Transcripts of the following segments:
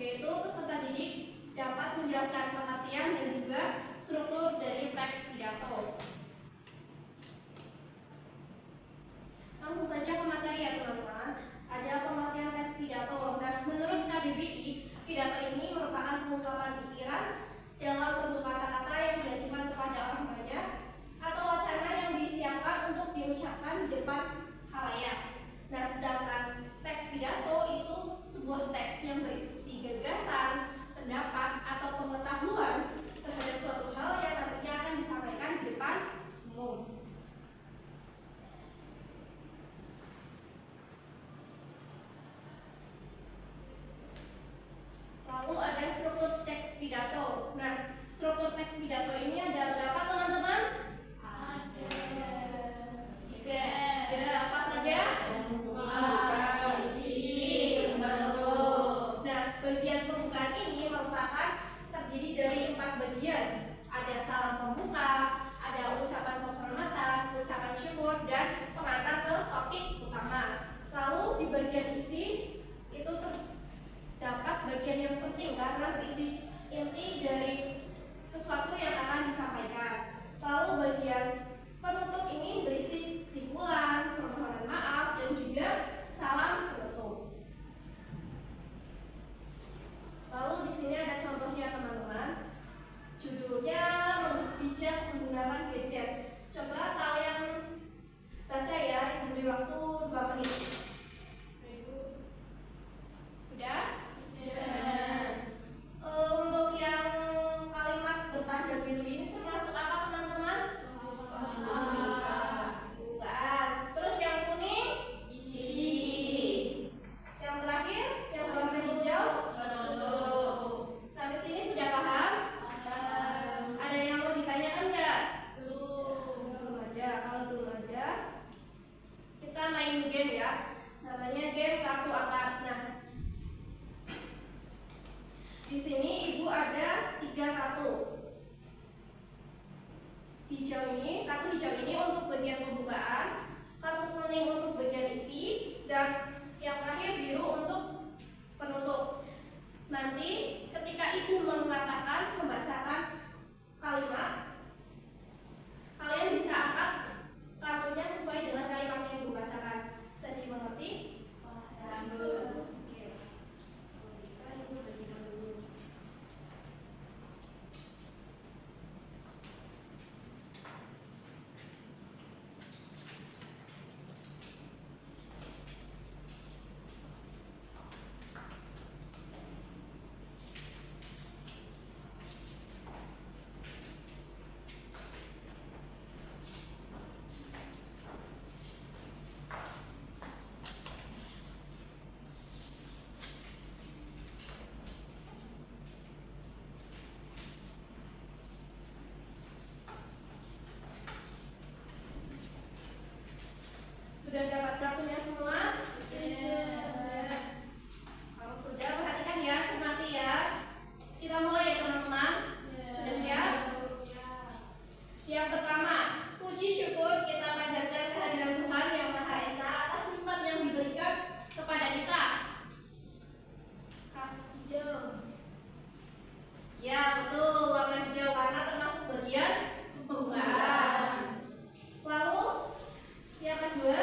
yaitu peserta didik dapat menjelaskan pengertian dan juga struktur dari teks pidato. Langsung saja ke materi ya teman-teman. Ada pengertian teks pidato. Nah, menurut KBBI, pidato ini merupakan pengungkapan pikiran dalam bentuk kata-kata yang ditujukan kepada orang banyak atau wacana yang disiapkan untuk diucapkan di depan halayak. Nah, sedangkan teks pidato itu sebuah teks yang berisi gagasan, pendapat, atau pengetahuan terhadap suatu hal yang nantinya akan disampaikan di depan umum. Lalu ada struktur teks pidato. Nah, struktur teks pidato ini ada berapa teman-teman? Ada 3. Apa saja? Pembukaan, isi, penutup. Nah, bagian pembukaan ini merupakan terdiri dari 4 bagian. Ada salam pembuka, ada ucapan penghormatan, ucapan syukur, dan pengantar ke topik utama. Lalu di bagian isi itu terdapat bagian yang penting karena berisi inti dari sesuatu yang akan disampaikan. Lalu bagian penutup ini berisi kesimpulan, permohonan maaf, dan juga salam penutup. Lalu di sini ada contohnya teman-teman. Judulnya bijak menggunakan gadget. Coba kalian baca ya, diberi waktu 2 menit. Sudah? Untuk yang kalimat bertanda biru ini termasuk apa teman-teman? Bukan. Terus yang kuning? Isi. Yang terakhir, yang berwarna hijau? Penutup. Sampai sini sudah paham? Ada yang mau ditanyakan nggak? Belum ada. Kalau belum ada, kita main game ya. Namanya game kartu akar. Nah, di sini ibu ada 3 kartu. Kartu hijau ini untuk bagian pembukaan, kartu kuning untuk bagian isi, dan yang terakhir biru untuk penutup. Nanti ketika ibu membacakan kalimat, kalian bisa angkat kartunya sesuai dengan kalimat yang ibu bacakan. Bisa dimengerti? Oke. Bisa ibu bagikan dulu. Sudah dapat kartunya semua? Kalau sudah, perhatikan ya, cermati ya. Kita mulai teman-teman. Sudah siap? Yang pertama, puji syukur kita panjatkan kehadiran Tuhan Yang Maha Esa atas nikmat yang diberikan kepada kita. Kartu hijau. Ya, betul, warna hijau karena termasuk bagian pembukaan. Lalu yang kedua,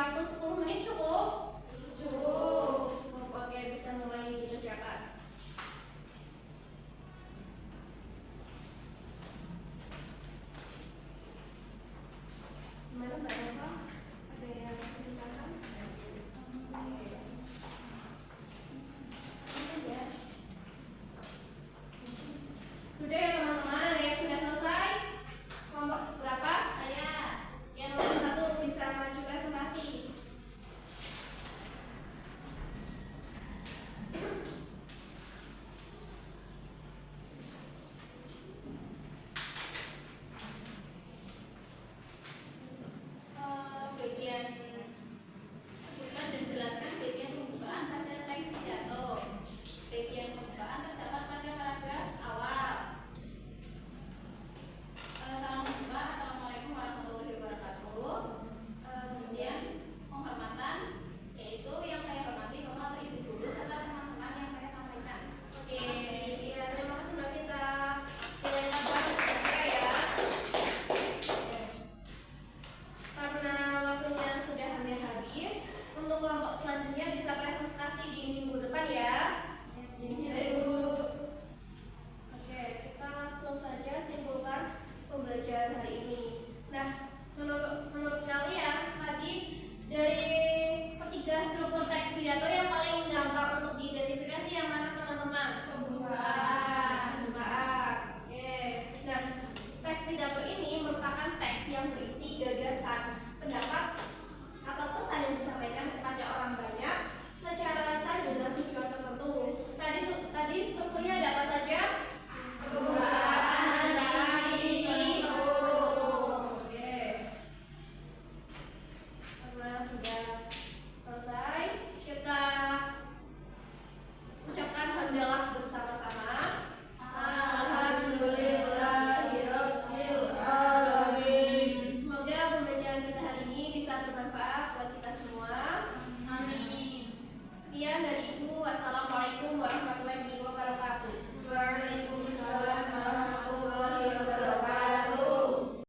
waktu 10 menit cukup? Cukup. Oke, bisa mulai dikerjakan. Gimana Mbak Eva? Ada yang kesusahan? Ya. Sudah ya teman-teman, ada yang sudah selesai? Kelompok berapa? Saya. Yang nomor 1 bisa maju presentasi. Bagian sebutkan dan jelaskan bagian pembukaan pada teks pidato. Bagian pembukaan terdapat pada paragraf awal. Salam pembuka, Assalamualaikum warahmatullahi wabarakatuh. Kemudian penghormatan, yaitu yang saya hormati Bapak atau Ibu guru serta teman-teman yang saya sampaikan. Oke, ya, terima kasih Mbak Vita. Nilai laporan sudah ya. Karena waktunya sudah hampir habis, untuk kelompok selanjutnya bisa presentasi di minggu depan ya. Ibu. Oke, kita langsung saja simpulkan pembelajaran hari ini. Nah, menurut kalian tadi dari ketiga struktur teks pidato yang paling gampang untuk diidentifikasi yang mana teman-teman? Pembukaan. Oke. Nah, teks pidato ini merupakan teks yang berisi gagasan, pendapat atau pesan yang disampaikan kepada orang banyak secara lisan dengan tujuan tertentu. Tadi strukturnya ada apa saja? Pembukaan, isi, oke. Karena sudah selesai, kita ucapkan hamdalah bersama-sama. Alhamdulillahirabbil alamin. Semoga pembelajaran kita hari ini bisa bermanfaat buat kita semua. Amin. Sekian dari Ibu. Wassalamualaikum.